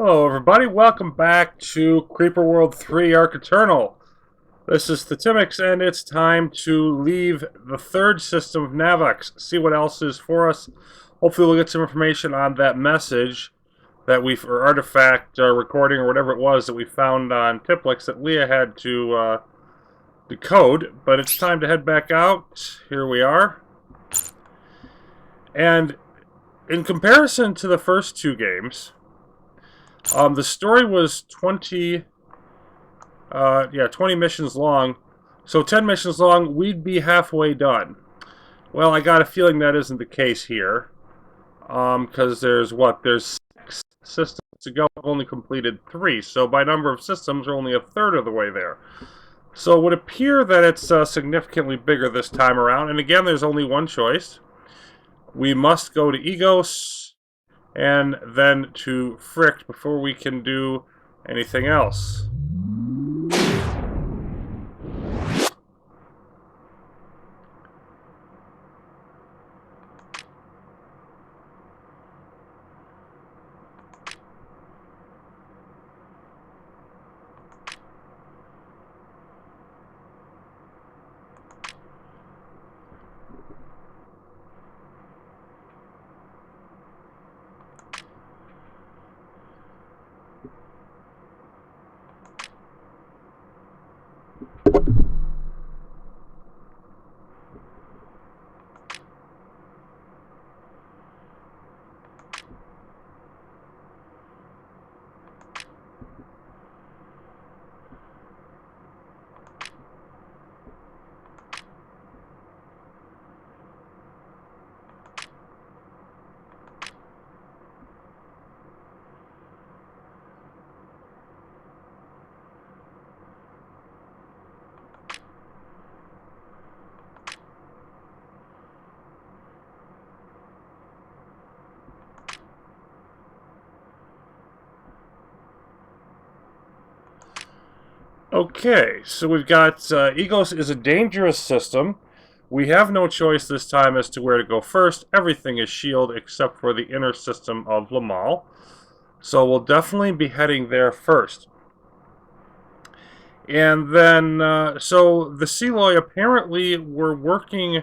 Hello, everybody. Welcome back to Creeper World 3 Arc Eternal. This is the Timix, and it's time to leave the third system of Navox. See what else is for us. Hopefully, we'll get some information on that message that or artifact recording or whatever it was that we found on Tiplix that Leah had to decode. But it's time to head back out. Here we are. And in comparison to the first two games, the story was 20 missions long. So 10 missions long, we'd be halfway done. Well, I got a feeling that isn't the case here. Because there's 6 systems to go. I've only completed 3. So by number of systems, we're only a third of the way there. So it would appear that it's significantly bigger this time around. And again, there's only one choice. We must go to Egos and then to Frick before we can do anything else. Okay, so we've got Egos is a dangerous system. We have no choice this time as to where to go first. Everything is shielded except for the inner system of Lemal. So we'll definitely be heading there first. And then, so the Seloy apparently were working,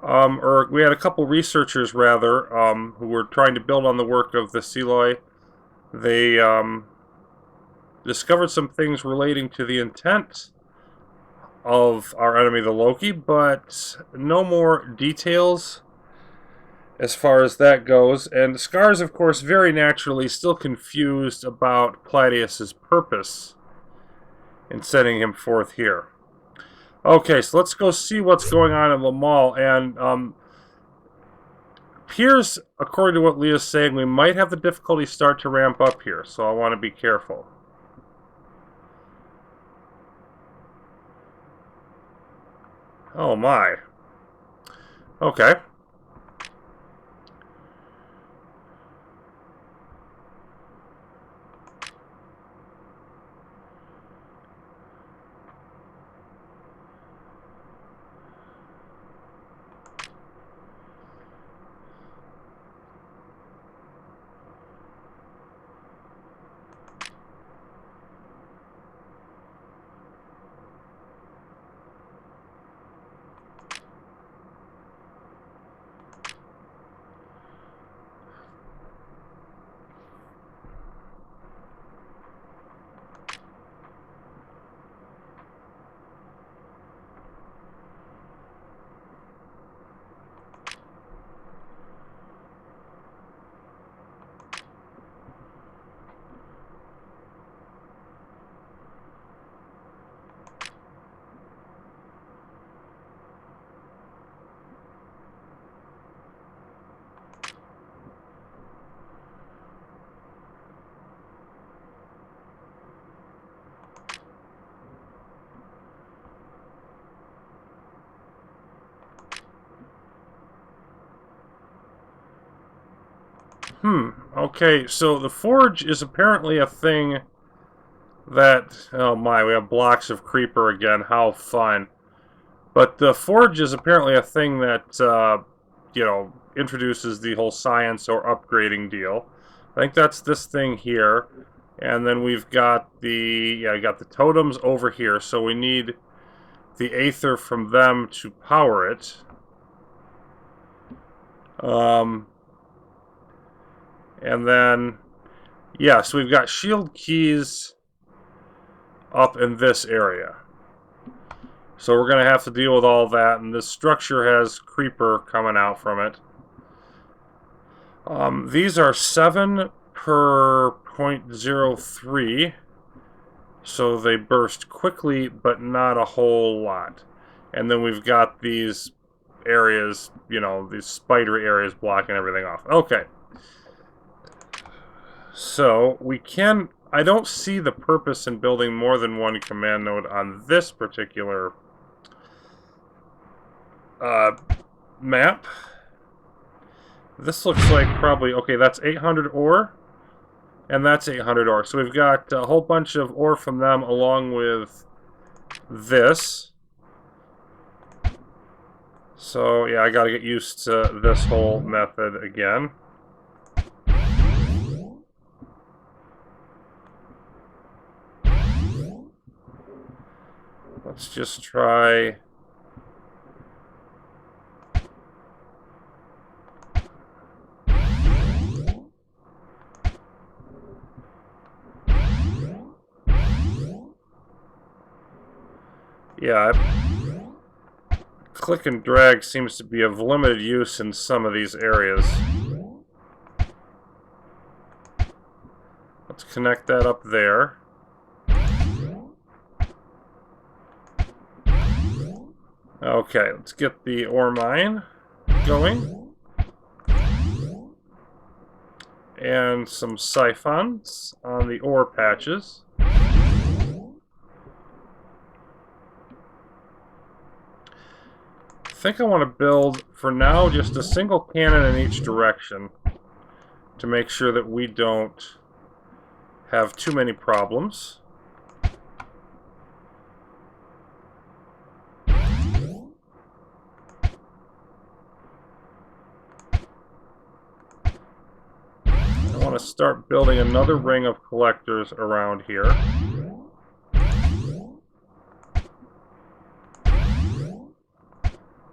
or we had a couple researchers rather, who were trying to build on the work of the Seloy. They discovered some things relating to the intent of our enemy, the Loki, but no more details as far as that goes. And Scar's, of course, very naturally still confused about Claudius's purpose in sending him forth here. Okay, so let's go see what's going on in Lemal. And appears, according to what Leah's saying, we might have the difficulty start to ramp up here, so I want to be careful. Oh my. Okay. Okay, so the forge is apparently a thing that... Oh my, we have blocks of creeper again. How fun. But the forge is apparently a thing that, introduces the whole science or upgrading deal. I think that's this thing here. And then we've got the, yeah, I got the totems over here, so we need the aether from them to power it. And then, yeah, so we've got shield keys up in this area. So we're going to have to deal with all that, and this structure has creeper coming out from it. These are 7 per 0.03, so they burst quickly, but not a whole lot. And then we've got these areas, you know, these spidery areas blocking everything off. Okay. So we can, I don't see the purpose in building more than one command node on this particular map. This looks like probably, okay, that's 800 ore, and that's 800 ore. So we've got a whole bunch of ore from them along with this. So yeah, I gotta get used to this whole method again. Let's just try... Yeah, click and drag seems to be of limited use in some of these areas. Let's connect that up there. Okay, let's get the ore mine going. And some siphons on the ore patches. I think I want to build, for now, just a single cannon in each direction to make sure that we don't have too many problems. I want to start building another ring of collectors around here.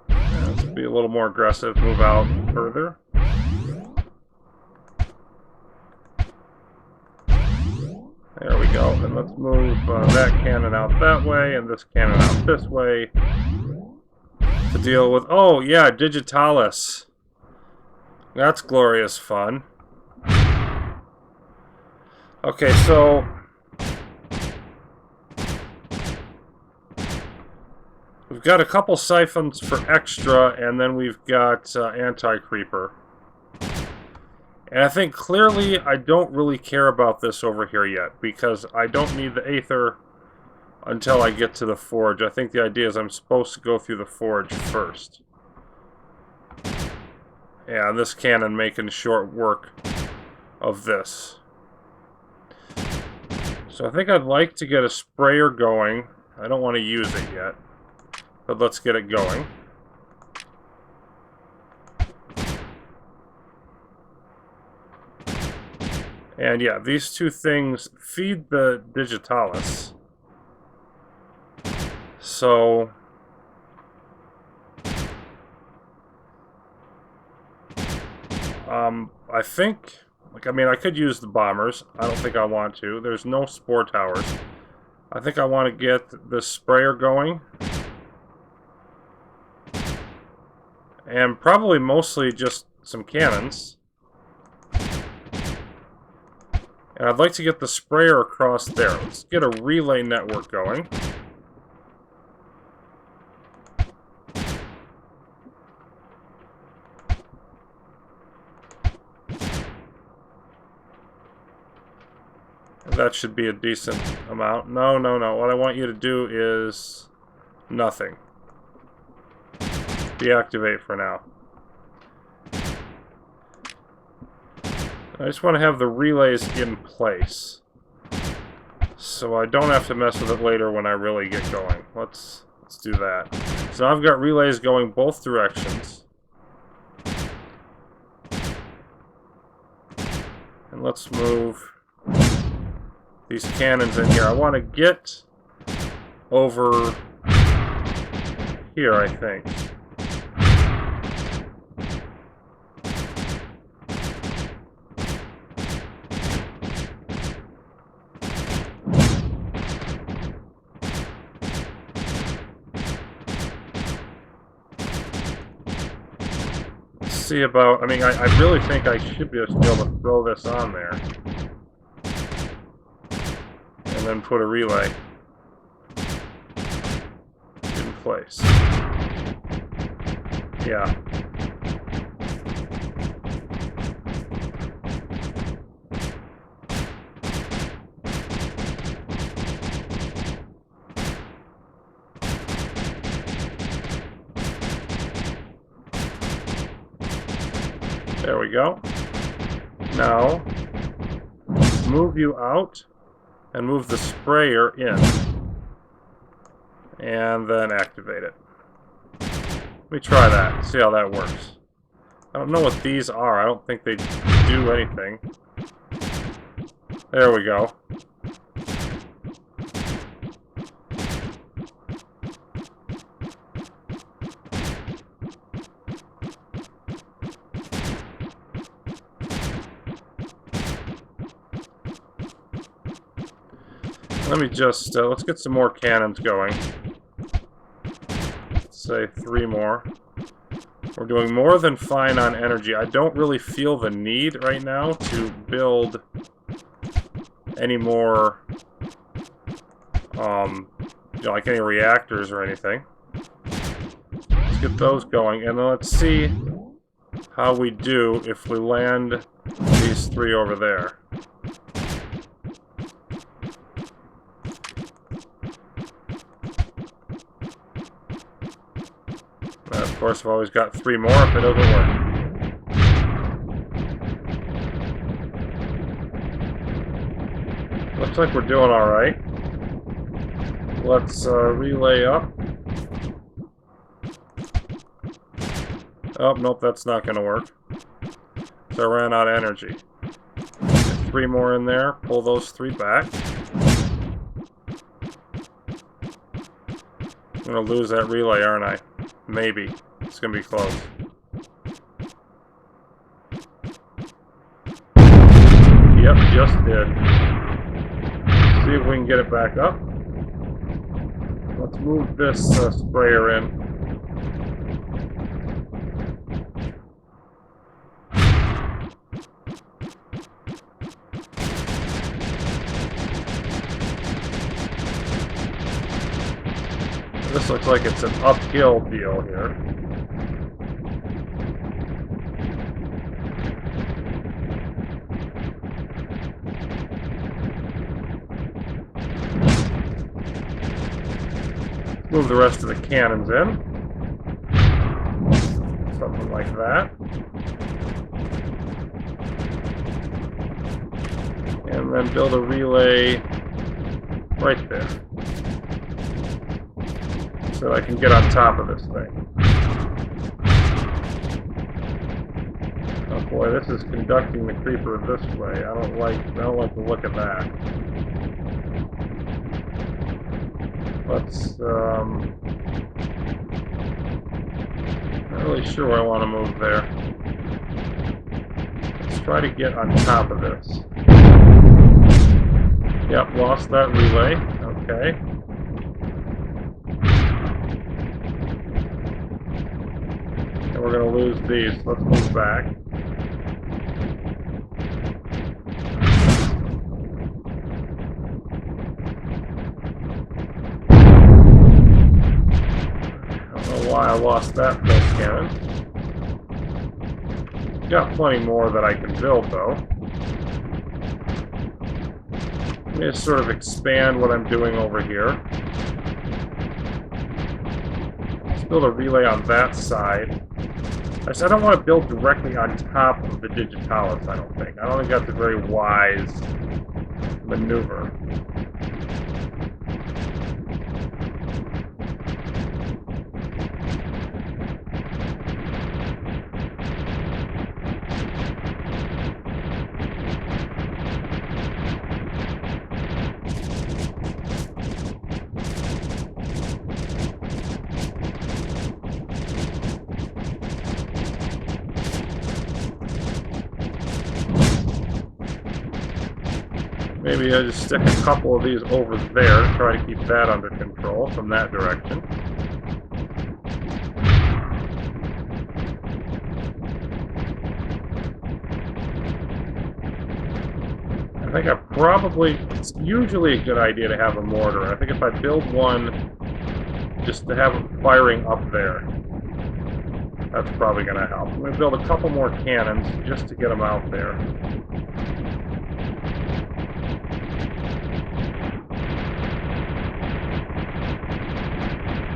Let's be a little more aggressive, move out further. There we go, and let's move that cannon out that way, and this cannon out this way, to deal with, oh yeah, Digitalis. That's glorious fun. Okay, so we've got a couple siphons for extra, and then we've got anti-creeper. And I think clearly I don't really care about this over here yet, because I don't need the aether until I get to the forge. I think the idea is I'm supposed to go through the forge first. Yeah, and this cannon making short work of this. So I think I'd like to get a sprayer going. I don't want to use it yet, but let's get it going. And yeah, these two things feed the Digitalis. So I think, like, I mean, I could use the bombers. I don't think I want to. There's no spore towers. I think I want to get the sprayer going. And probably mostly just some cannons. And I'd like to get the sprayer across there. Let's get a relay network going. That should be a decent amount. No, no, no. What I want you to do is nothing. Deactivate for now. I just want to have the relays in place, so I don't have to mess with it later when I really get going. Let's do that. So I've got relays going both directions. And let's move these cannons in here. I want to get over here, I think. See about, I mean, I really think I should be able to throw this on there. And then put a relay in place. Yeah. There we go. Now, move you out and move the sprayer in. And then activate it. Let me try that, see how that works. I don't know what these are. I don't think they do anything. There we go. Let me just, let's get some more cannons going. Let's say 3 more. We're doing more than fine on energy. I don't really feel the need right now to build any more, you know, like any reactors or anything. Let's get those going, and then let's see how we do if we land these 3 over there. Of course, I've always got 3 more if it doesn't work. Looks like we're doing alright. Let's relay up. Oh, nope, that's not going to work. So I ran out of energy. Get 3 more in there, pull those 3 back. I'm going to lose that relay, aren't I? Maybe. It's going to be close. Yep, just did. See if we can get it back up. Let's move this sprayer in. This looks like it's an uphill deal here. Move the rest of the cannons in. Something like that. And then build a relay right there. So I can get on top of this thing. Oh boy, this is conducting the creeper this way. I don't like the look of that. Let's not really sure where I want to move there. Let's try to get on top of this. Yep, lost that relay. Okay. And we're going to lose these. Let's move back. I don't know why I lost that pulse cannon. Got plenty more that I can build, though. Let me just sort of expand what I'm doing over here. Let's build a relay on that side. I don't want to build directly on top of the digitalis, I don't think. I don't think that's a very wise maneuver. Maybe I just stick a couple of these over there to try to keep that under control from that direction. I think it's usually a good idea to have a mortar. I think if I build one just to have it firing up there, that's probably going to help. I'm going to build a couple more cannons just to get them out there.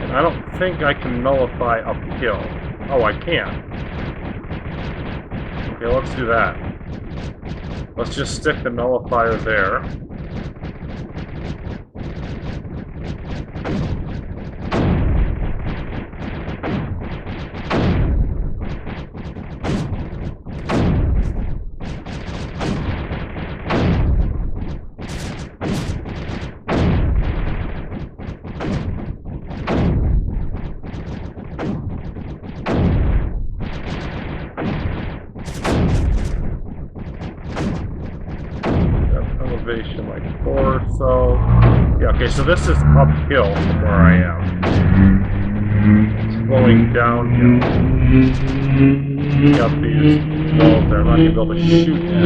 And I don't think I can nullify uphill. Oh, I can. Okay, let's do that. Let's just stick the nullifier there. Like 4, so yeah, okay, so this is uphill from where I am. It's flowing downhill. Got these walls there. I'm not gonna be able to shoot at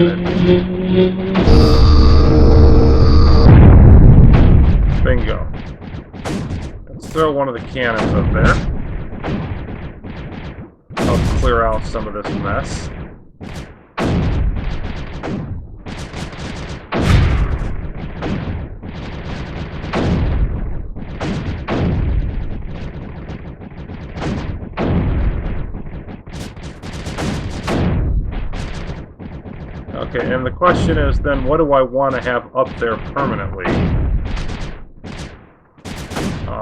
it. Bingo. Let's throw one of the cannons up there. Help clear out some of this mess. Okay, and the question is then, what do I want to have up there permanently?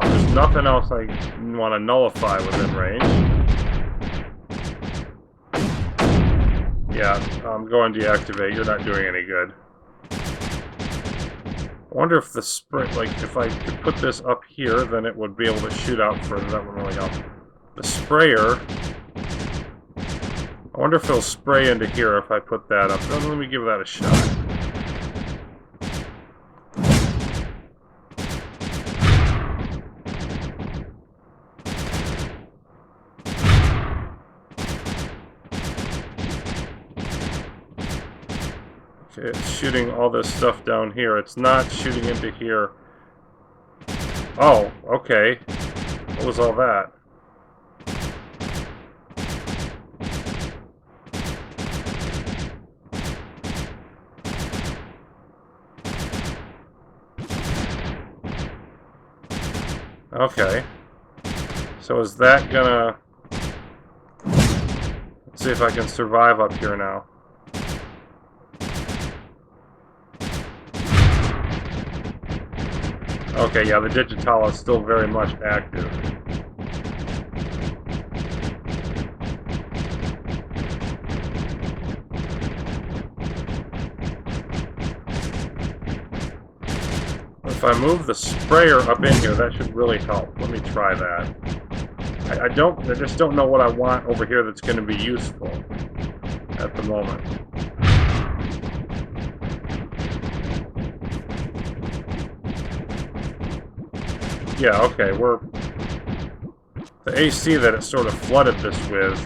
There's nothing else I want to nullify within range. Yeah, I'm going to deactivate. You're not doing any good. I wonder if the spray, like, if I could put this up here, then it would be able to shoot out further. That wouldn't really help. The sprayer... I wonder if it'll spray into here if I put that up. Let me give that a shot. Okay, it's shooting all this stuff down here. It's not shooting into here. Oh, okay. What was all that? Okay. So is that gonna... Let's see if I can survive up here now. Okay, yeah, the digital is still very much active. If I move the sprayer up in here, that should really help. Let me try that. I just don't know what I want over here that's going to be useful at the moment. Yeah, okay, the AC that it sort of flooded this with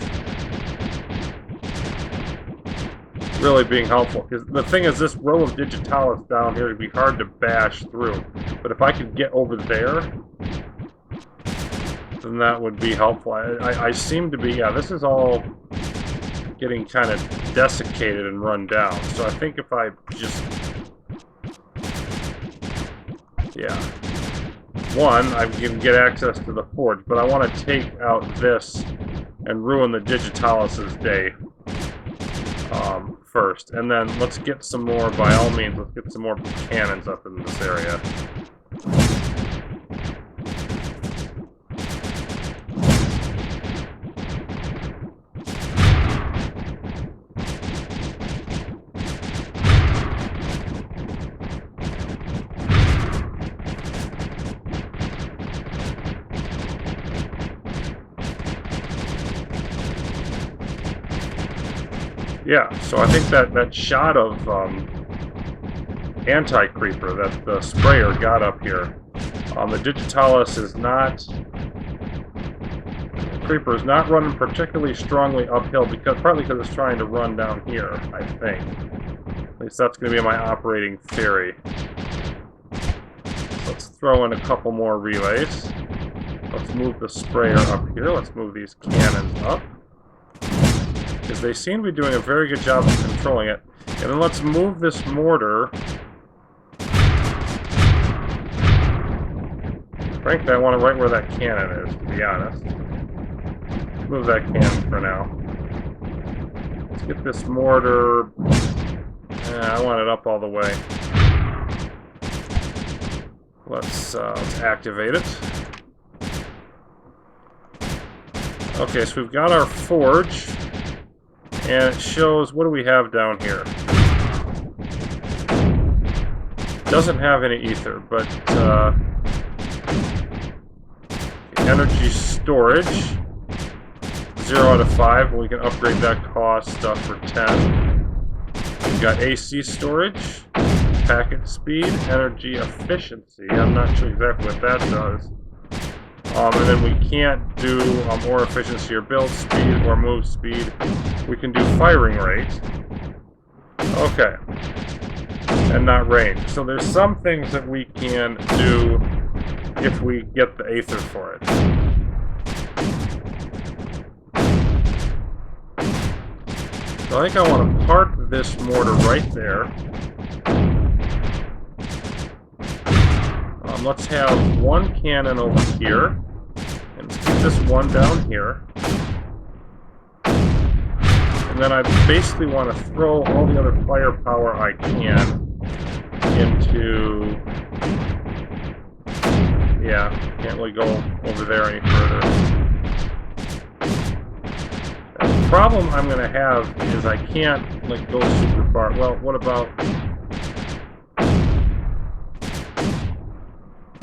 really being helpful. Because the thing is, this row of digitalis down here would be hard to bash through. But if I could get over there, then that would be helpful. I seem to be, yeah, this is all getting kind of desiccated and run down. So I think if I just, yeah. One, I can get access to the forge, but I want to take out this and ruin the digitalis's day first. And then let's get some more, by all means, let's get some more cannons up in this area. Yeah, so I think that shot of anti-creeper that the sprayer got up here. The digitalis is not... The creeper is not running particularly strongly uphill, partly because it's trying to run down here, I think. At least that's going to be my operating theory. So let's throw in a couple more relays. Let's move the sprayer up here. Let's move these cannons up, because they seem to be doing a very good job of controlling it. And then let's move this mortar. Frankly, I want it right where that cannon is, to be honest. Move that cannon for now. Let's get this mortar... I want it up all the way. Let's activate it. Okay, so we've got our forge, and it shows... What do we have down here? Doesn't have any ether, but... energy storage, 0 out of 5. We can upgrade that cost for 10. We've got AC storage, packet speed, energy efficiency. I'm not sure exactly what that does. And then we can't do more efficiency or build speed or move speed. We can do firing rate. Okay. And not range. So there's some things that we can do if we get the aether for it. So I think I want to park this mortar right there. Let's have one cannon over here, and keep this one down here. And then I basically want to throw all the other firepower I can into... Yeah, can't really go over there any further. The problem I'm going to have is I can't like go super far. Well, what about...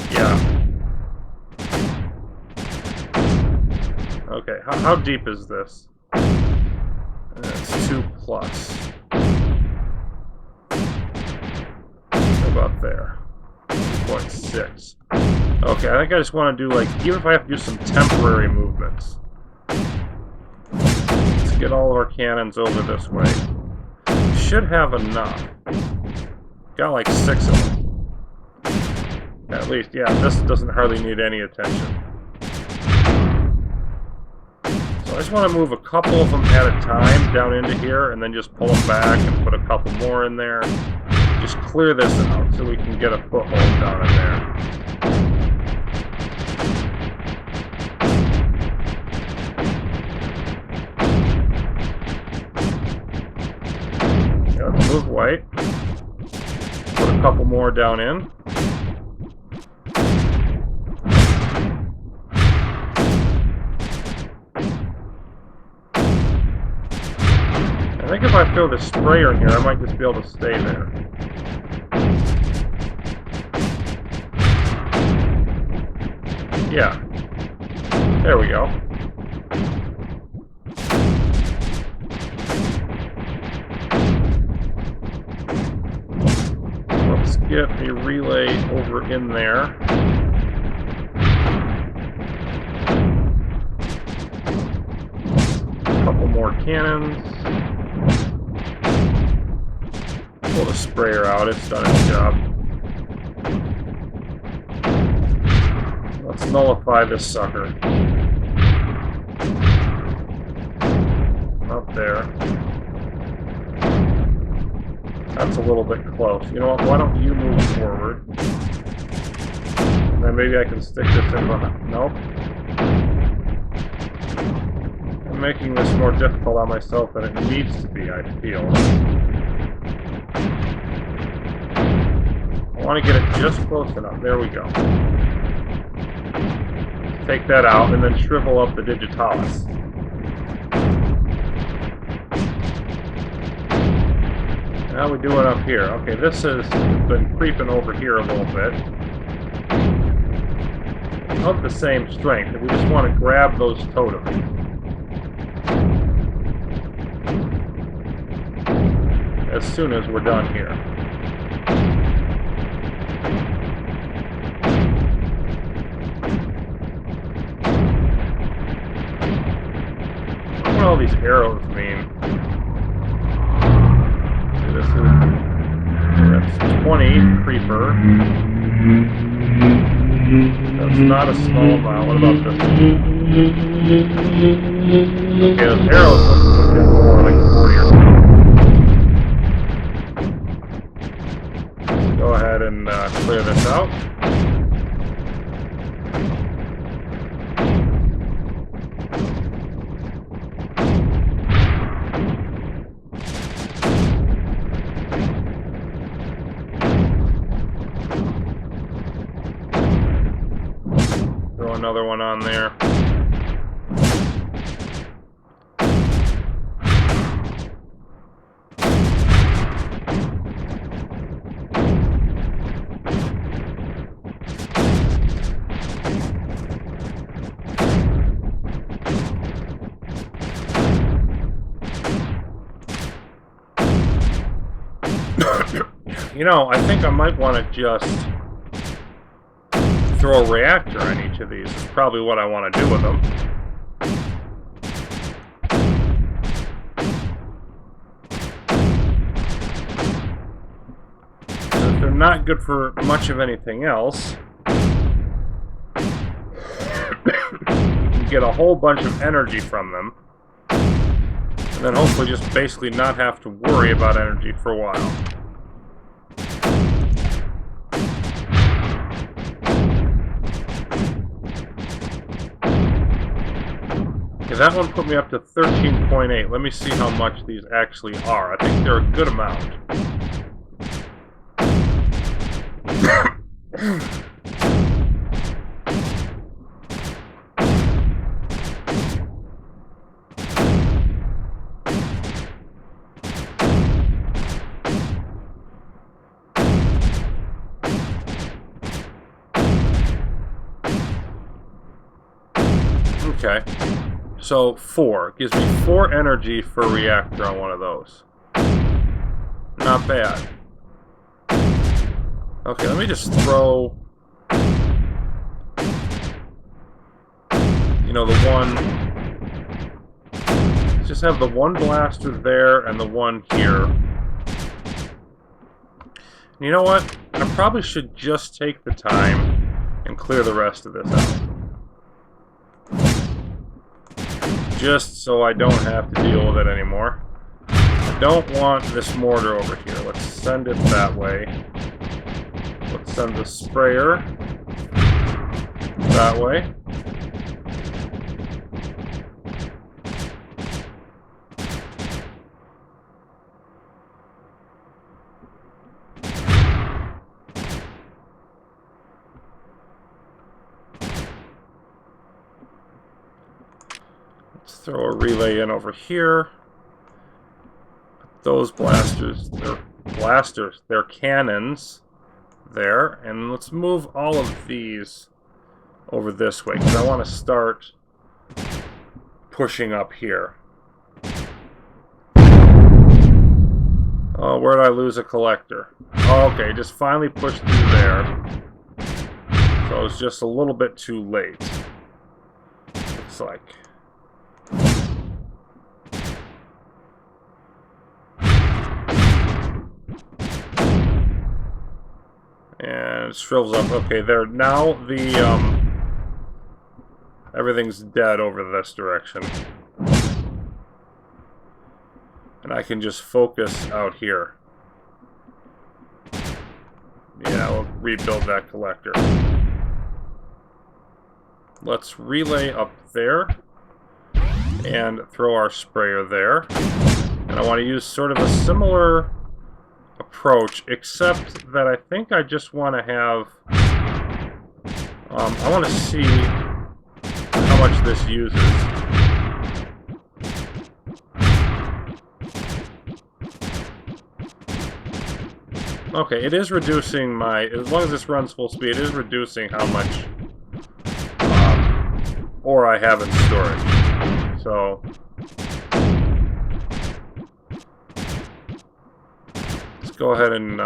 Yeah. Okay, how deep is this? It's 2 plus. How about there? 2.6. Okay, I think I just want to do, like, even if I have to do some temporary movements. Let's get all of our cannons over this way. Should have enough. Got like 6 of them. At least, yeah, this doesn't hardly need any attention. So I just want to move a couple of them at a time down into here, and then just pull them back and put a couple more in there. Just clear this out so we can get a foothold down in there. Let's move white. Put a couple more down in. I think if I throw the sprayer in here, I might just be able to stay there. Yeah. There we go. Let's get a relay over in there. A couple more cannons. Pull the sprayer out, it's done its job. Let's nullify this sucker. Up there. That's a little bit close. You know what, why don't you move forward? And then maybe I can stick this in behind. Nope. I'm making this more difficult on myself than it needs to be, I feel. I want to get it just close enough. There we go. Take that out and then shrivel up the digitalis. How we doing up here? Okay, this has been creeping over here a little bit. Of the same strength, and we just want to grab those totems. As soon as we're done here. these arrows mean. See, this is... That's 20 creeper. That's not a small amount. What about this? Okay, those arrows look like more like 40 or something. Let's go ahead and clear this out. Throw another one on there. You know, I think I might want to just throw a reactor on each of these. Is probably what I want to do with them. If they're not good for much of anything else, you can get a whole bunch of energy from them, and then hopefully just basically not have to worry about energy for a while. Okay, that one put me up to 13.8. Let me see how much these actually are. I think they're a good amount. Okay. So 4 gives me 4 energy for a reactor on one of those. Not bad. Okay, let me just throw, you know, the one. Let's just have the one blaster there and the one here. And you know what? I probably should just take the time and clear the rest of this out. Just so I don't have to deal with it anymore. I don't want this mortar over here. Let's send it that way. Let's send the sprayer that way. Let's throw a relay in over here. Those blasters, they're cannons there. And let's move all of these over this way, because I want to start pushing up here. Oh, where did I lose a collector? Oh, okay, just finally pushed through there. So it's just a little bit too late. Looks like. And it shrivels up. Okay, there. Now the, everything's dead over this direction. And I can just focus out here. Yeah, we'll rebuild that collector. Let's relay up there. And throw our sprayer there. And I want to use sort of a similar approach, except that I think I just want to have, I want to see how much this uses. Okay, it is reducing my, as long as this runs full speed, it is reducing how much ore I have in storage. So go ahead and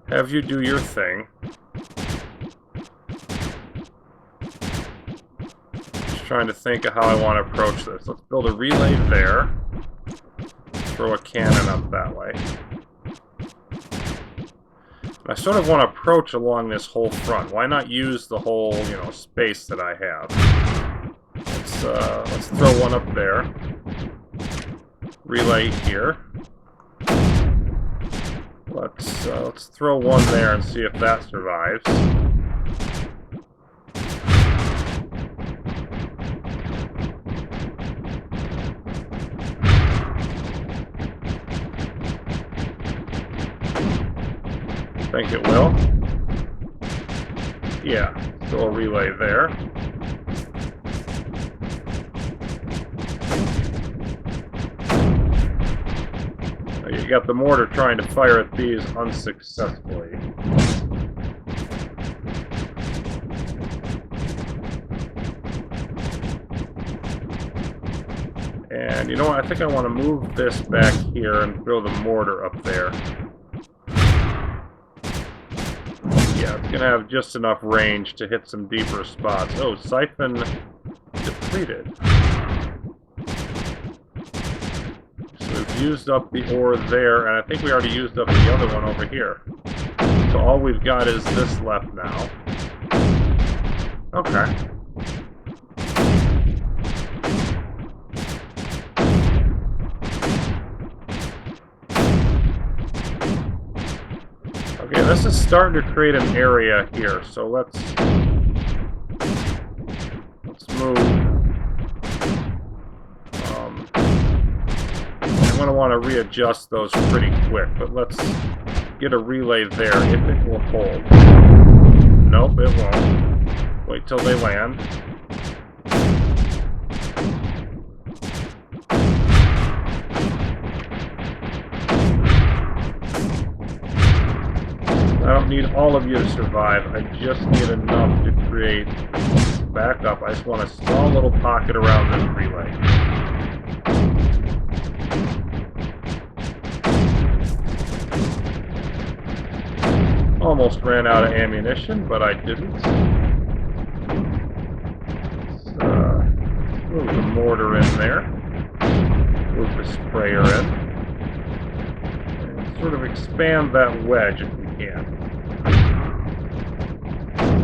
have you do your thing. Just trying to think of how I want to approach this. Let's build a relay there. Throw a cannon up that way. I sort of want to approach along this whole front. Why not use the whole, space that I have? Let's throw one up there. Relay here. Let's throw one there and see if that survives. Think it will. Yeah, throw a relay there. You got the mortar trying to fire at these unsuccessfully. And you know what? I think I want to move this back here and throw the mortar up there. Yeah, it's going to have just enough range to hit some deeper spots. Oh, siphon depleted. So we've used up the ore there, and I think we already used up the other one over here. So all we've got is this left now. Okay. Okay, this is starting to create an area here, so let's move. I'm going to want to readjust those pretty quick, but let's get a relay there if it will hold. Nope, it won't. Wait till they land. I don't need all of you to survive. I just need enough to create backup. I just want a small little pocket around this relay. Almost ran out of ammunition, but I didn't. Let's move the mortar in there. Move the sprayer in. And sort of expand that wedge if we can.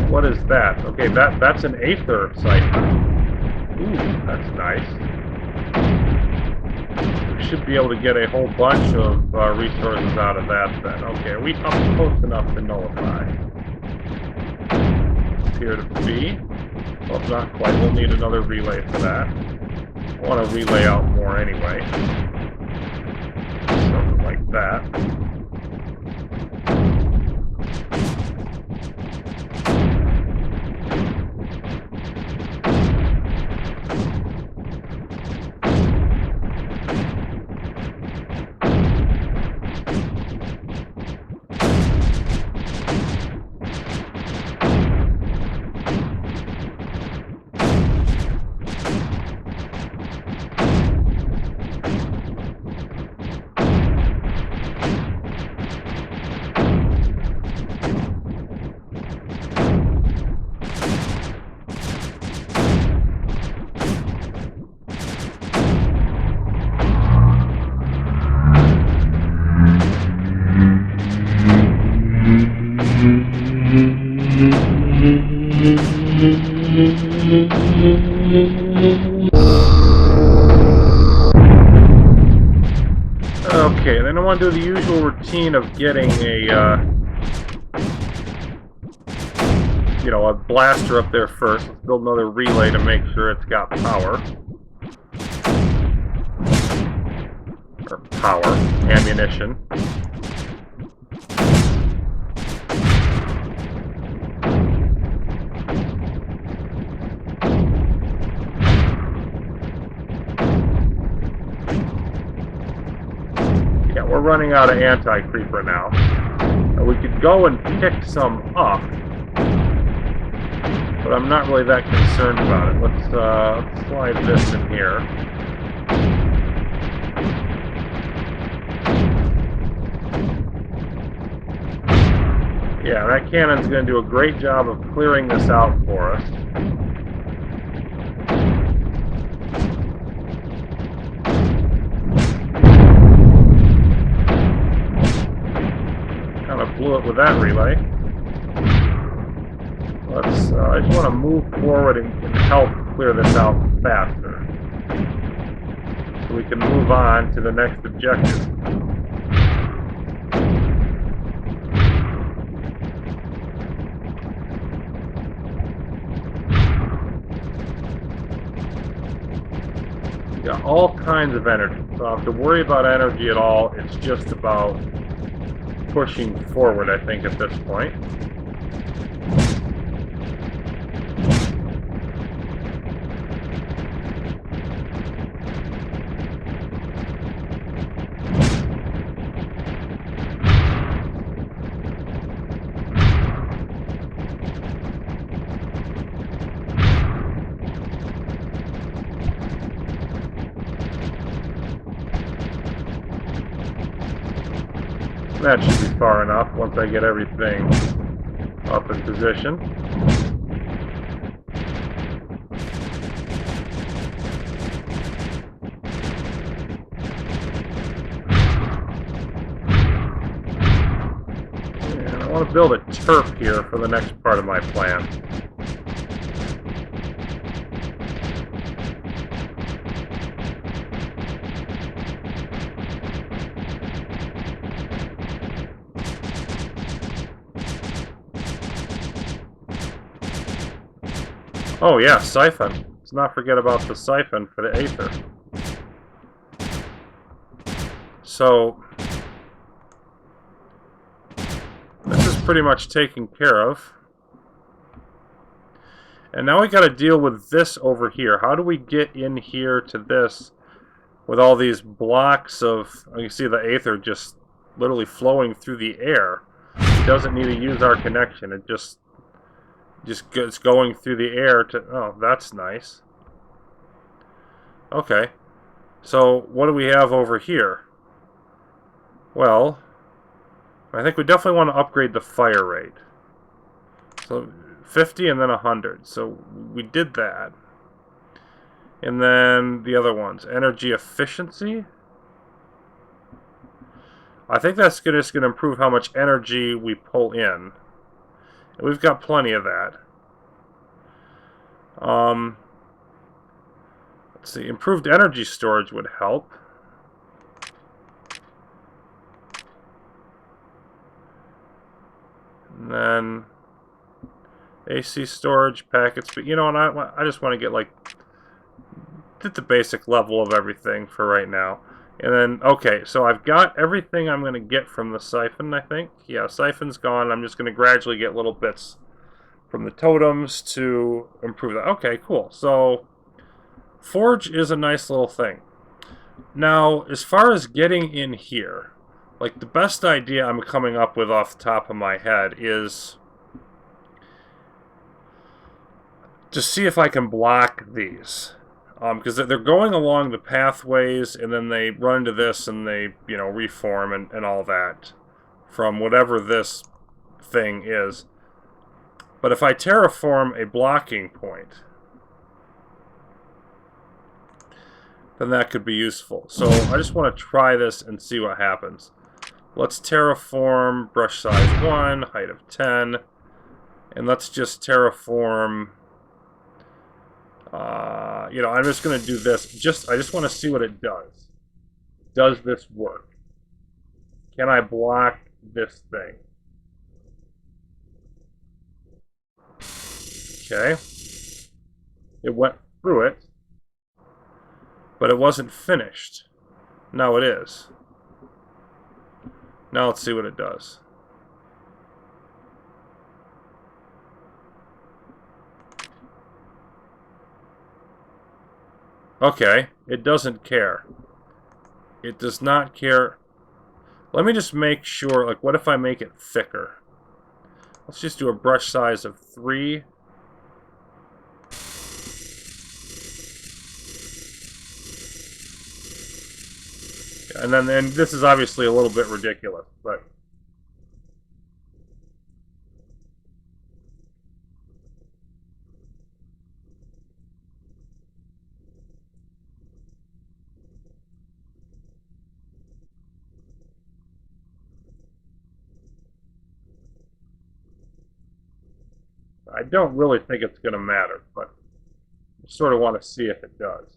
What is that? Okay, that's an aether siphon. Ooh, that's nice. We should be able to get a whole bunch of resources out of that then. Okay, are we up close enough to nullify? Appear to be. Well, not quite. We'll need another relay for that. I want to relay out more anyway. Something like that. Okay, then I want to do the usual routine of getting a blaster up there first. Let's build another relay to make sure it's got power. Or power, ammunition. Yeah, we're running out of anti-creeper now. We could go and pick some up, but I'm not really that concerned about it. Let's slide this in here. Yeah, that cannon's going to do a great job of clearing this out for us. fuel it with that relay. Let's, I just want to move forward and help clear this out faster. So we can move on to the next objective. We got all kinds of energy. So I don't have to worry about energy at all. It's just about pushing forward, I think, at this point. That should be far enough once I get everything up in position. And I want to build a turf here for the next part of my plan. Oh yeah, siphon. Let's not forget about the siphon for the aether. So, this is pretty much taken care of. And now we got to deal with this over here. How do we get in here to this with all these blocks of... You see the aether just literally flowing through the air. It doesn't need to use our connection. It just gets going through the air to... Oh, that's nice. Okay. So, what do we have over here? Well, I think we definitely want to upgrade the fire rate. So, 50 and then 100. So, we did that. And then the other ones. Energy efficiency. I think that's just going to improve how much energy we pull in. And we've got plenty of that. Let's see. Improved energy storage would help. And then AC storage packets. But you know what? I just want to get like the basic level of everything for right now. And then, okay, so I've got everything I'm going to get from the siphon, I think. Yeah, siphon's gone. I'm just going to gradually get little bits from the totems to improve that. Okay, cool. So, forge is a nice little thing. Now, as far as getting in here, like the best idea I'm coming up with off the top of my head is to see if I can block these. Because they're going along the pathways, and then they run into this, and they, you know, reform and all that from whatever this thing is. But if I terraform a blocking point, then that could be useful. So I just want to try this and see what happens. Let's terraform brush size 1, height of 10, and let's just terraform... you know, I'm just going to do this. I just want to see what it does. Does this work? Can I block this thing? Okay. It went through it, but it wasn't finished. Now it is. Now let's see what it does. Okay, it doesn't care. It does not care. Let me just make sure, like, what if I make it thicker? Let's just do a brush size of 3. And then this is obviously a little bit ridiculous, but... I don't really think it's going to matter, but I sort of want to see if it does.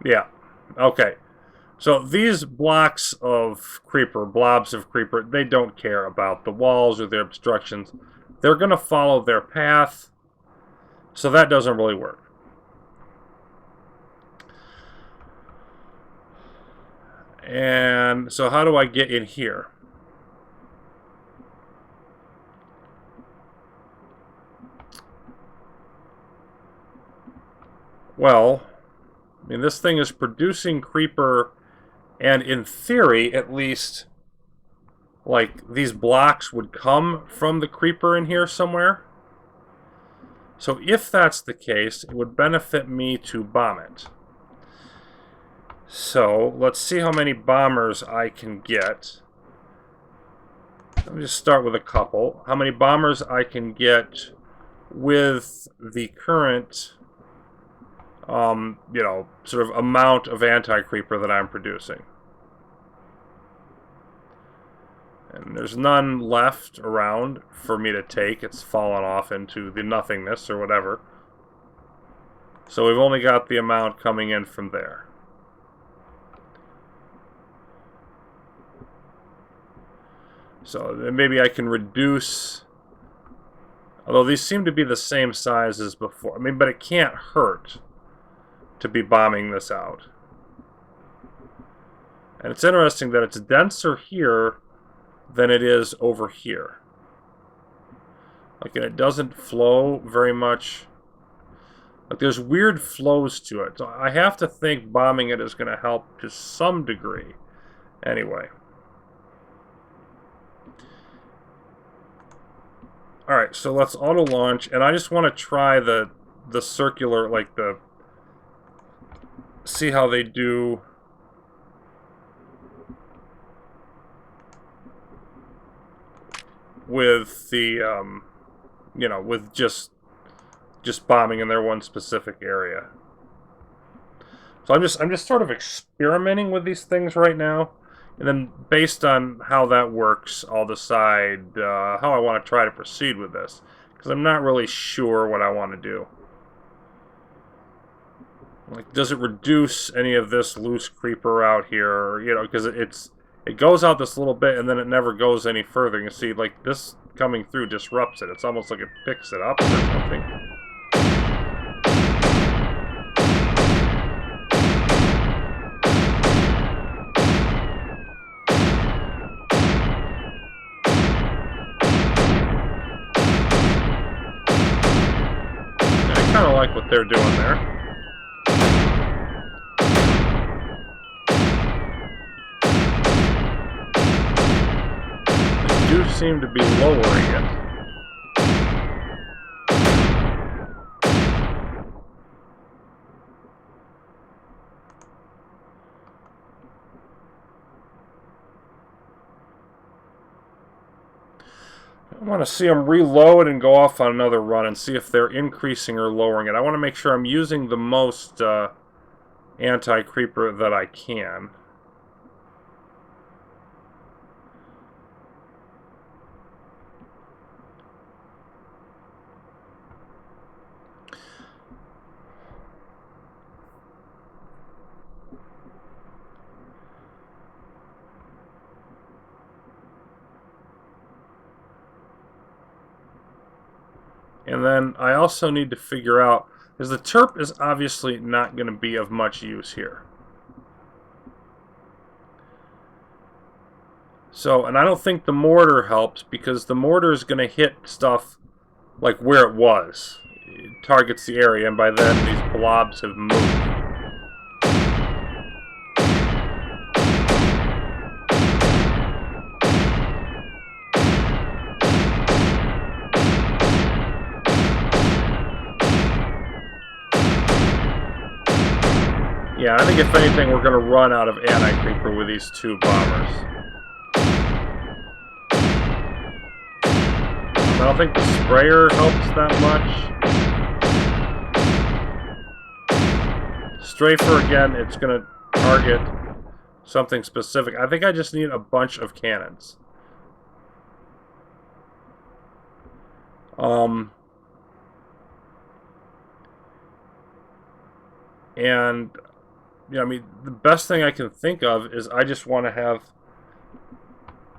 Yeah. Okay. So these blocks of creeper, blobs of creeper, they don't care about the walls or their obstructions. They're going to follow their path, so that doesn't really work. And so how do I get in here? Well, I mean, this thing is producing creeper, and in theory, at least, like, these blocks would come from the creeper in here somewhere. So if that's the case, it would benefit me to bomb it. So let's see how many bombers I can get. Let me just start with a couple. How many bombers I can get with the current, sort of amount of anti-creeper that I'm producing. And there's none left around for me to take. It's fallen off into the nothingness or whatever. So we've only got the amount coming in from there. So maybe I can reduce, although these seem to be the same size as before. I mean, but it can't hurt to be bombing this out. And it's interesting that it's denser here than it is over here. Like, and it doesn't flow very much. Like, there's weird flows to it. So I have to think bombing it is going to help to some degree. Anyway. Alright, so let's auto-launch, and I just want to try the circular, like the... see how they do... with the, with just bombing in their one specific area. So I'm just sort of experimenting with these things right now, and then based on how that works, I'll decide how I want to try to proceed with this, because I'm not really sure what I want to do. Like, does it reduce any of this loose creeper out here? Because it goes out this little bit and then it never goes any further. You can see, like, this coming through disrupts it. It's almost like it picks it up or something. I kind of like what they're doing there. They do seem to be lowering it. I want to see them reload and go off on another run and see if they're increasing or lowering it. I want to make sure I'm using the most anti-creeper that I can. And then I also need to figure out, because the turp is obviously not going to be of much use here. So, and I don't think the mortar helps, because the mortar is going to hit stuff like where it was. It targets the area, and by then these blobs have moved. Yeah, I think if anything, we're going to run out of anti-creeper with these two bombers. I don't think the sprayer helps that much. Strafer, again, it's going to target something specific. I think I just need a bunch of cannons. And yeah, I mean, the best thing I can think of is I just want to have.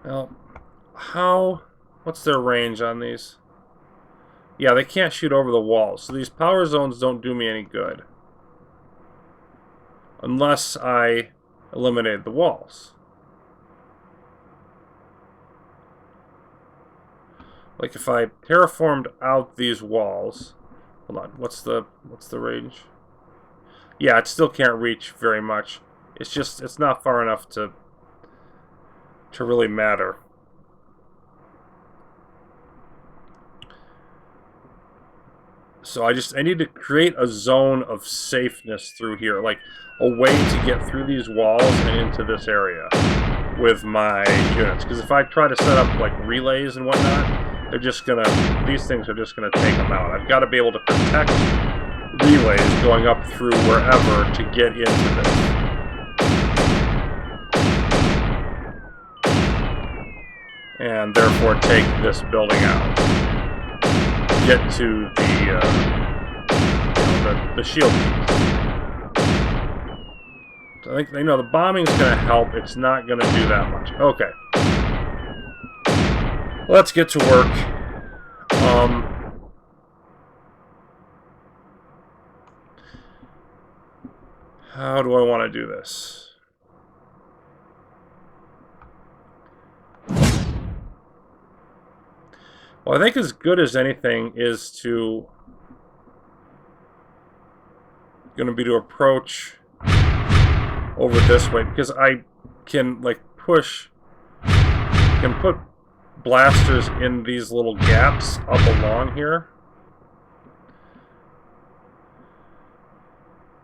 Well, what's their range on these? Yeah, they can't shoot over the walls, so these power zones don't do me any good. Unless I eliminate the walls. Like if I terraformed out these walls. Hold on, what's the range? Yeah, it still can't reach very much. It's not far enough to really matter. So I need to create a zone of safeness through here, like a way to get through these walls and into this area with my units. Because if I try to set up like relays and whatnot, these things are just gonna take them out. I've got to be able to protect relays going up through wherever to get into this. And therefore take this building out. Get to the shield piece. So I think the bombing's going to help. It's not going to do that much. Okay. Let's get to work. How do I want to do this? Well, I think as good as anything is to approach over this way, because I can put blasters in these little gaps up along here.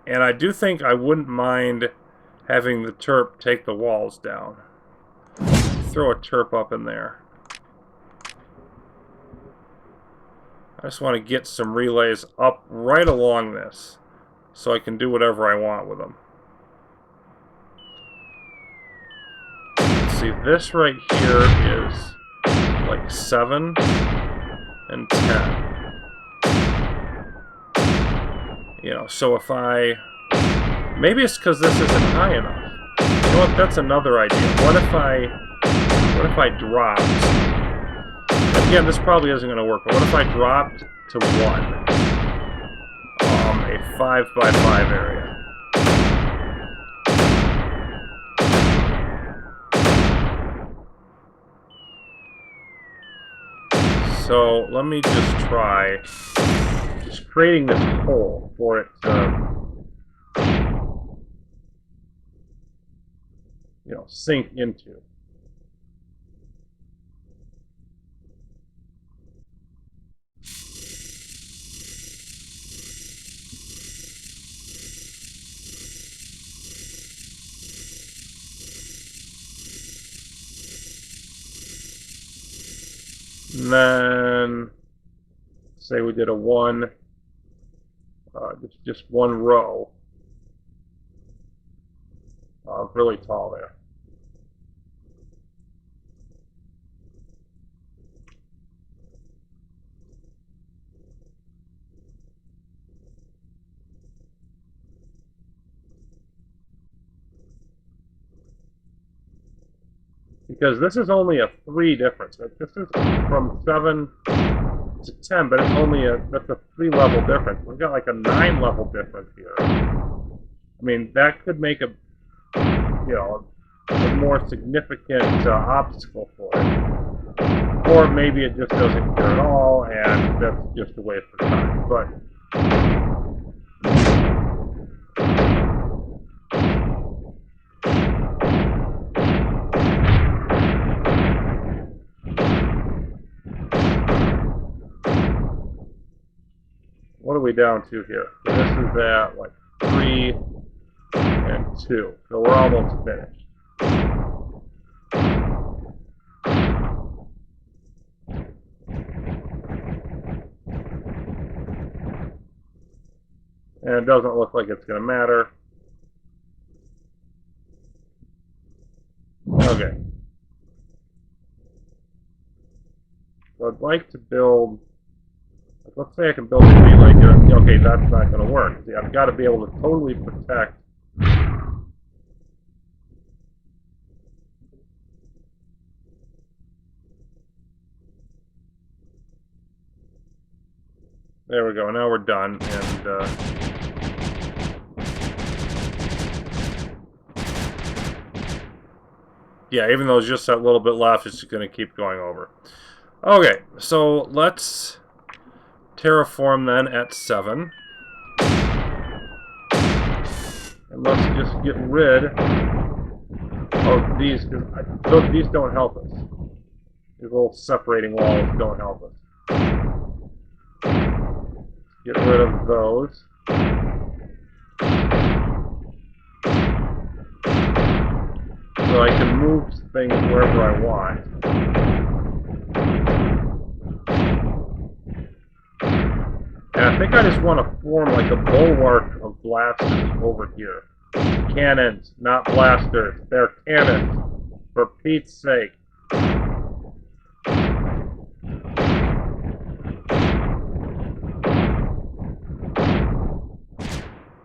And I do think I wouldn't mind having the turp take the walls down. Throw a turp up in there. I just want to get some relays up right along this so I can do whatever I want with them. Let's see, this right here is like 7 and 10. So if maybe it's because this isn't high enough. You know what, that's another idea. What if I dropped, again, this probably isn't going to work, but what if I dropped to 1? A 5x5 area. So let me just try creating this hole for it to sink into. And then say we did a just one row really tall there. Because this is only a 3 difference. This is from 7 to 10, but it's only that's a 3-level difference. We've got like a 9-level difference here. I mean, that could make a, you know, a more significant obstacle for it. Or maybe it just doesn't care at all, and that's just a waste of time. But what are we down to here? So this is at like 3 and 2. So we're almost finished. And it doesn't look like it's going to matter. Okay. So I'd like to build, let's say I can build a relay here. Okay, that's not going to work. See, I've got to be able to totally protect. There we go. Now we're done. And yeah, even though it's just that little bit left, it's going to keep going over. Okay, so let's terraform then at 7. And let's just get rid of these, because these don't help us. These little separating walls don't help us. Get rid of those. So I can move things wherever I want. And I think I just want to form like a bulwark of blasters over here. Cannons, not blasters. They're cannons. For Pete's sake.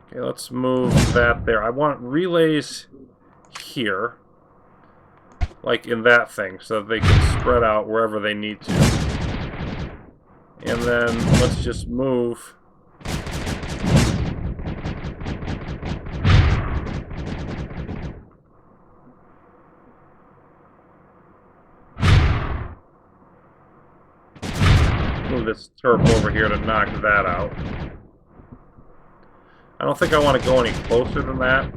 Okay, let's move that there. I want relays here. Like in that thing, so that they can spread out wherever they need to. And then let's just move this turf over here to knock that out. I don't think I want to go any closer than that.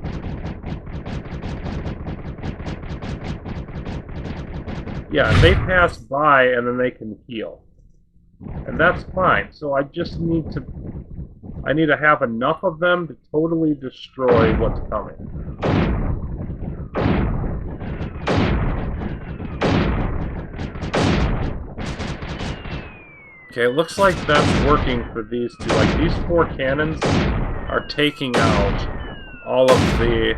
Yeah, they pass by and then they can heal. And that's fine. So I just need to... I need to have enough of them to totally destroy what's coming. Okay, it looks like that's working for these two. Like, these 4 cannons are taking out all of the...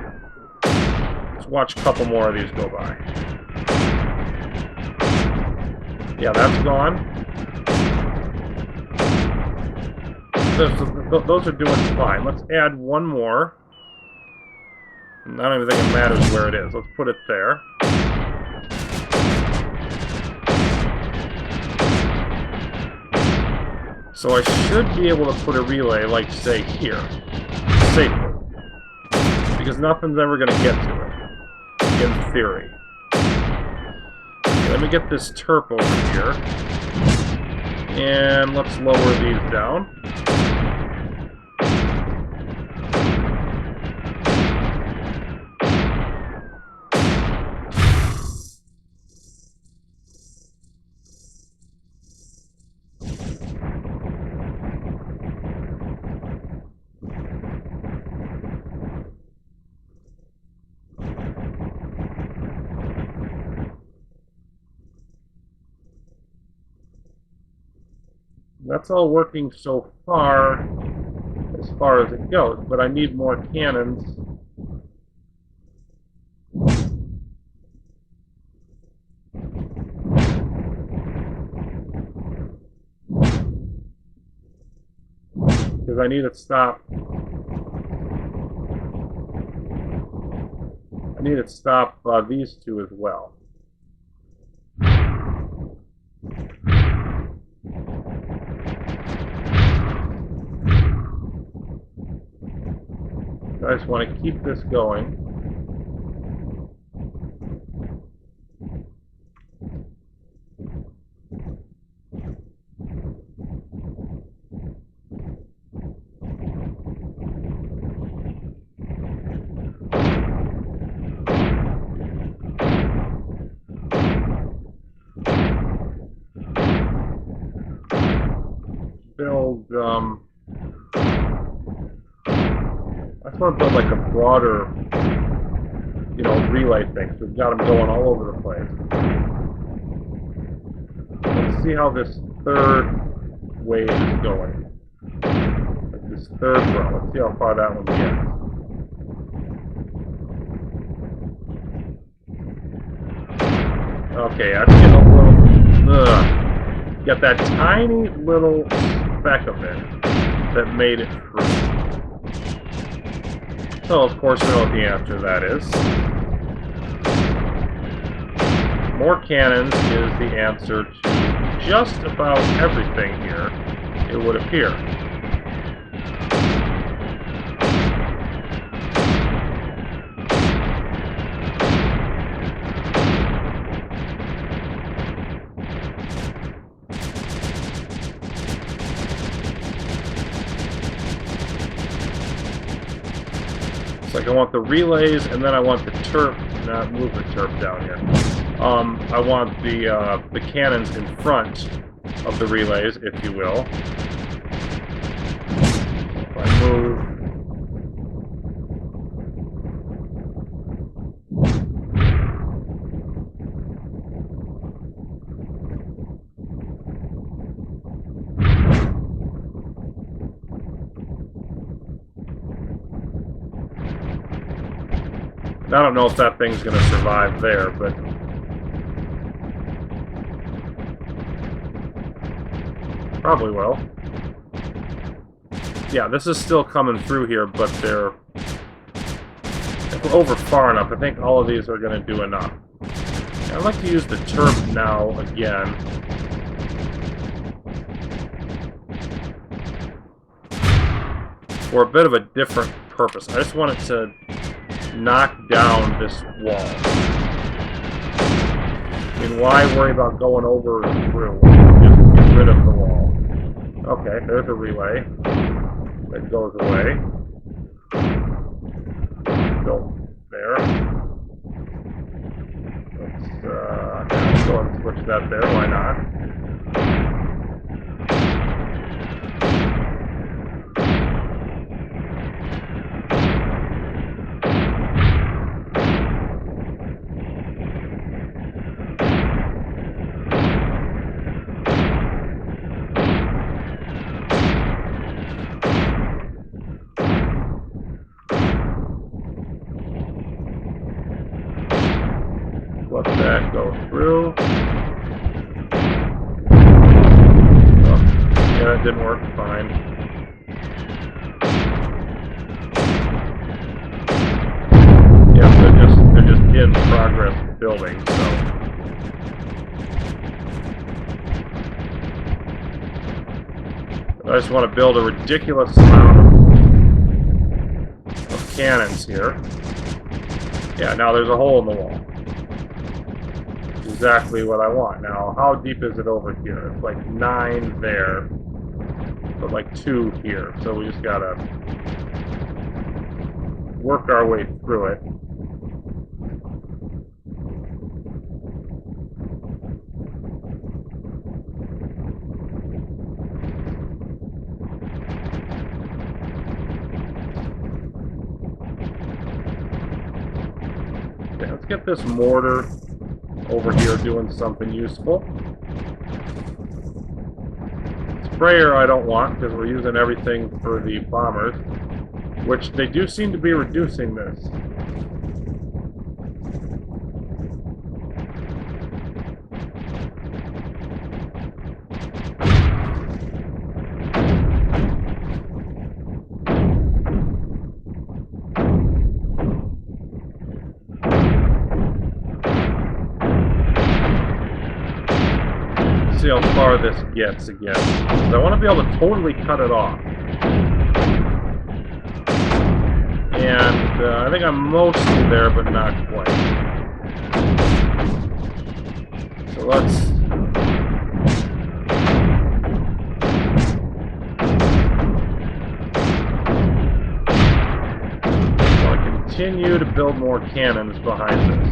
Let's watch a couple more of these go by. Yeah, that's gone. Those are doing fine. Let's add one more. I don't even think it matters where it is. Let's put it there. So I should be able to put a relay, like, say, here. Safely. Because nothing's ever going to get to it. In theory. Okay, let me get this terp over here. And let's lower these down. That's all working so far as it goes, but I need more cannons. Because I need to stop. I need to stop these two as well. I just want to keep this going. Build, I just want to build like a broader, relay thing. So we've got them going all over the place. Let's see how this third wave is going. Like this third row. Let's see how far that one gets. Okay, that's getting a little... Got that tiny little speck of it that made it through. So, of course, we know what the answer to that is. More cannons is the answer to just about everything here, it would appear. Like I want the relays, and then I want the turp. Not move the turp down here. I want the cannons in front of the relays, if you will. If I move. I don't know if that thing's going to survive there, but... Probably will. Yeah, this is still coming through here, but they're... If we're over far enough, I think all of these are going to do enough. I'd like to use the turp now again. For a bit of a different purpose. I just want it to knock down this wall. I mean, why worry about going over and through? Just get rid of the wall. Okay, there's a relay. That goes away. Go there. Let's go and switch that there, why not? Let that go through. Oh, yeah, that didn't work. Fine. Yeah, they're just in progress building. So I just want to build a ridiculous amount of cannons here. Yeah, now there's a hole in the wall. Exactly what I want. Now, how deep is it over here? It's like 9 there, but like 2 here. So we just gotta work our way through it. Okay, let's get this mortar over here doing something useful. Sprayer I don't want because we're using everything for the bombers, which they do seem to be reducing this. See how far this gets again. So I want to be able to totally cut it off. And I think I'm mostly there, but not quite. So let's... continue to build more cannons behind this.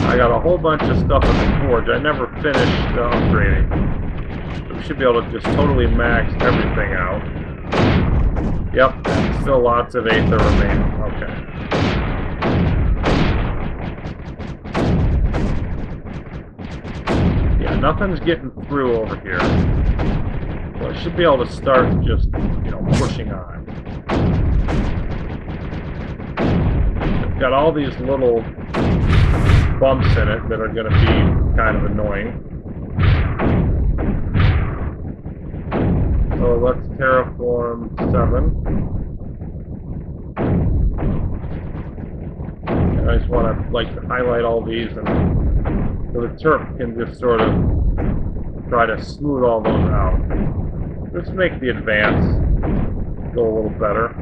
I got a whole bunch of stuff in the forge. I never finished upgrading. So we should be able to just totally max everything out. Yep, and still lots of Aether remaining. Okay. Yeah, nothing's getting through over here. So I should be able to start just, pushing on. It's got all these little bumps in it that are going to be kind of annoying. So let's terraform 7. And I just want to highlight all these, and so the Terp can just sort of try to smooth all those out. Let's make the advance go a little better.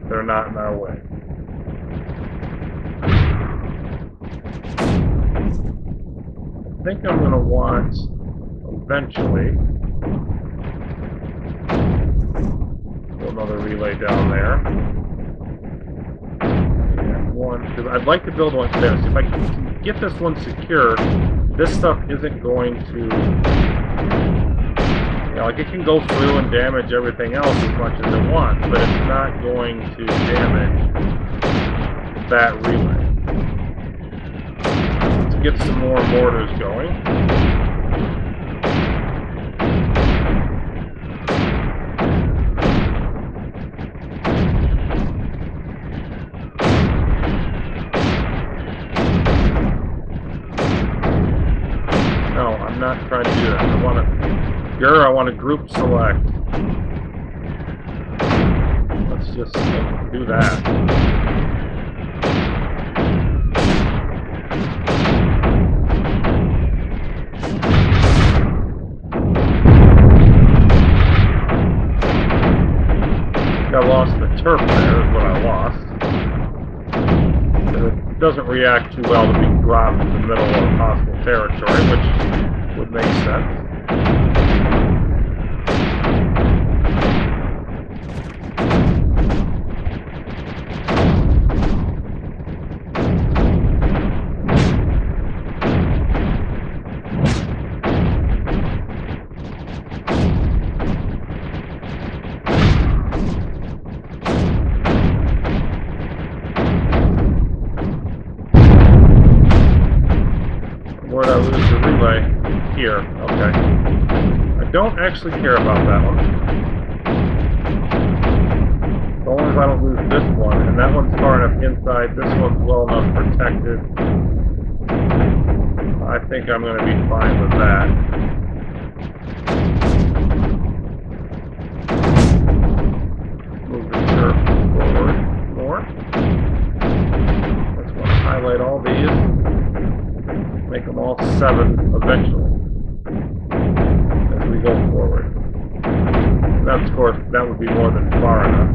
They're not in our way. I think I'm going to want, eventually, another relay down there. And one, because I'd like to build one there. So if I can get this one secure, this stuff isn't going to, it can go through and damage everything else as much as it wants, but it's not going to damage that relay. Let's get some more mortars going. No, I'm not trying to do that. I want to group select. Let's just do that. I lost the Terp there, is what I lost. It doesn't react too well to being dropped in the middle of hostile territory, which would make sense. Where'd I lose the relay? Here. Okay. I don't actually care about that one. As long as I don't lose this one, and that one's far enough inside, this one's well enough protected. I think I'm going to be fine with that. Move the turf forward more. Let's want to highlight all these. Make them all 7 eventually as we go forward. And that's, of course, that would be more than far enough.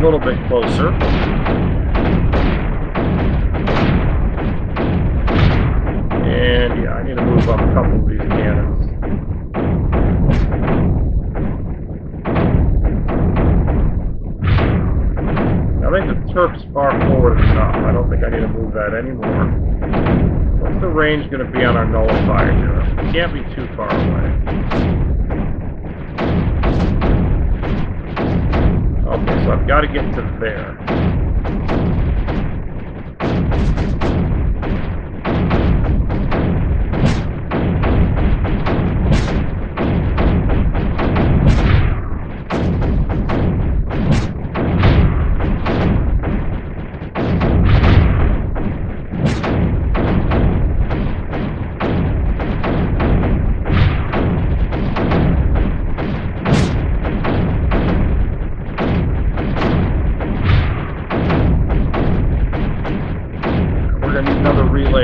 a little bit closer. And yeah, I need to move up a couple of these cannons. I think the turret's far forward enough. I don't think I need to move that anymore. What's the range going to be on our nullifier here? It can't be too far away. Okay, so I've got to get to there.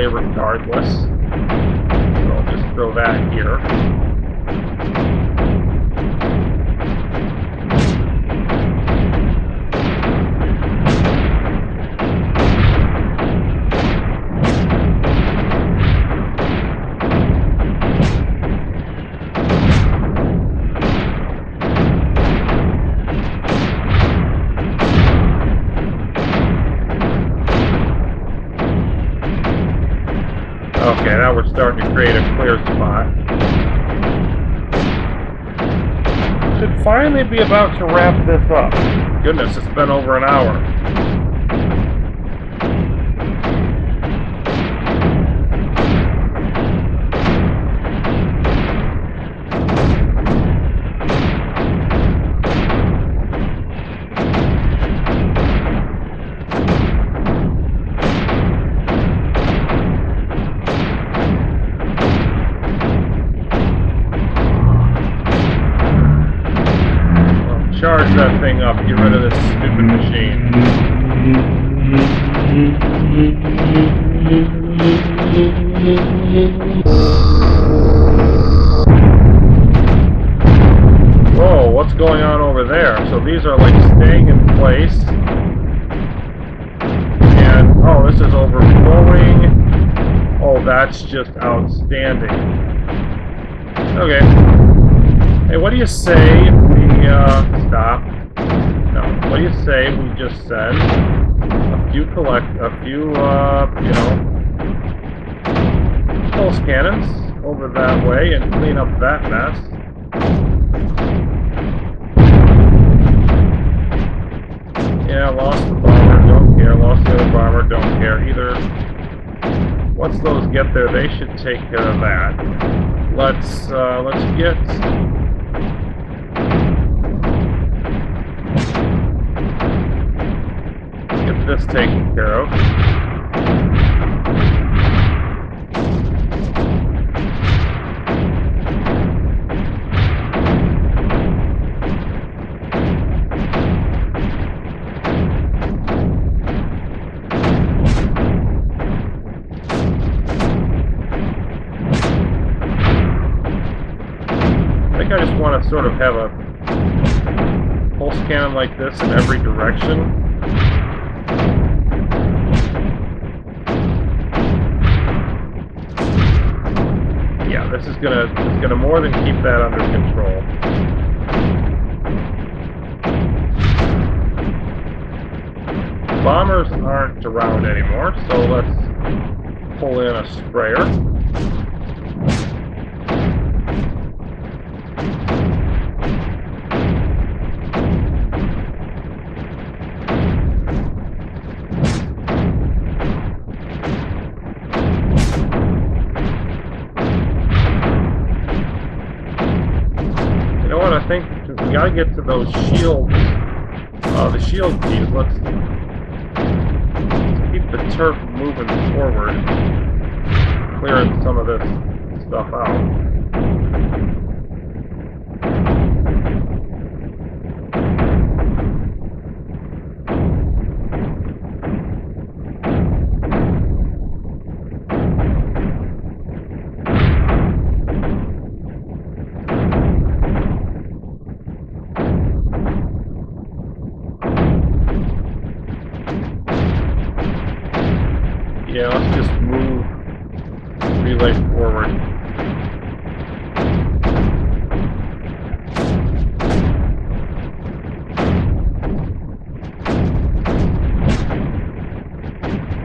Regardless, so I'll just throw that here. Okay, now we're starting to create a clear spot. Should finally be about to wrap this up. Goodness, it's been over an hour. Charge that thing up, get rid of this stupid machine. Whoa, what's going on over there? So these are like staying in place. And, oh, this is overflowing. Oh, that's just outstanding. Okay. Hey, what do you say we, stop? No, what do you say we just send a few, you know, pulse cannons over that way and clean up that mess? Yeah, lost the bomber, don't care. Lost the other bomber, don't care either. Once those get there, they should take care of that. Let's get this taken care of. I think I just want to sort of have a pulse cannon like this in every direction. This is gonna more than keep that under control. Bombers aren't around anymore, so let's pull in a sprayer. I think since we gotta get to those shields, the shield keys, let's keep the turf moving forward, clearing some of this stuff out. Yeah, let's just move relay forward.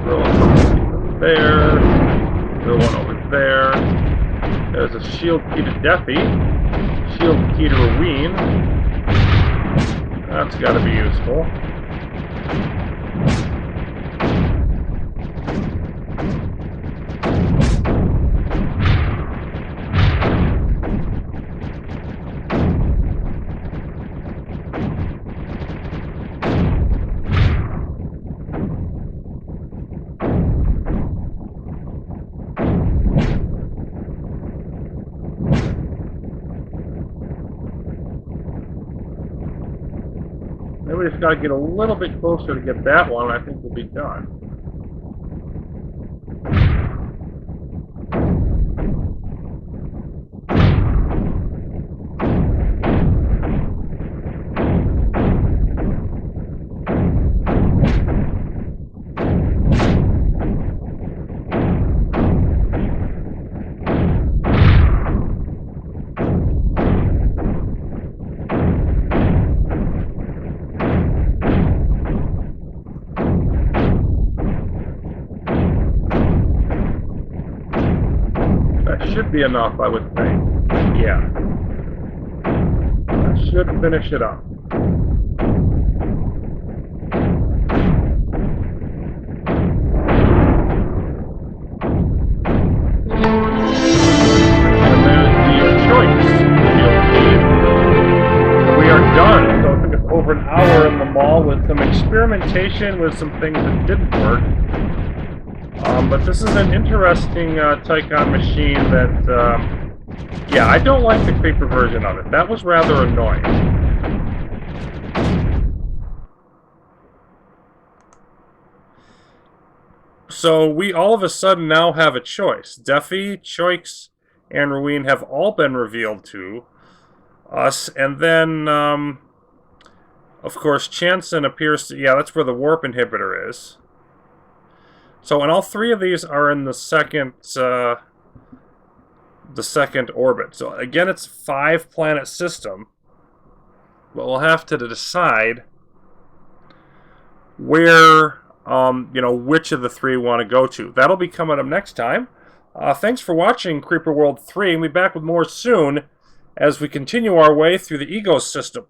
Throw one there. Throw one over there. There's a shield key to Deathy. Shield key to Roween. That's got to be useful. Maybe we just got to get a little bit closer to get that one. I think we'll be done. Should be enough, I would think. Yeah. That should finish it up. And there's the choice. We are done. So it took us over an hour in Lemal with some experimentation with some things that didn't work. But this is an interesting Tycon machine that, yeah, I don't like the creeper version of it. That was rather annoying. So we all of a sudden now have a choice. Deathy, Choix, and Roween have all been revealed to us. And then, of course, Chanson appears to, yeah, that's where the warp inhibitor is. So, and all three of these are in the second orbit. So again, it's a 5-planet system, but we'll have to decide where, which of the three we want to go to. That'll be coming up next time. Thanks for watching Creeper World 3, and we'll be back with more soon as we continue our way through the ecosystem.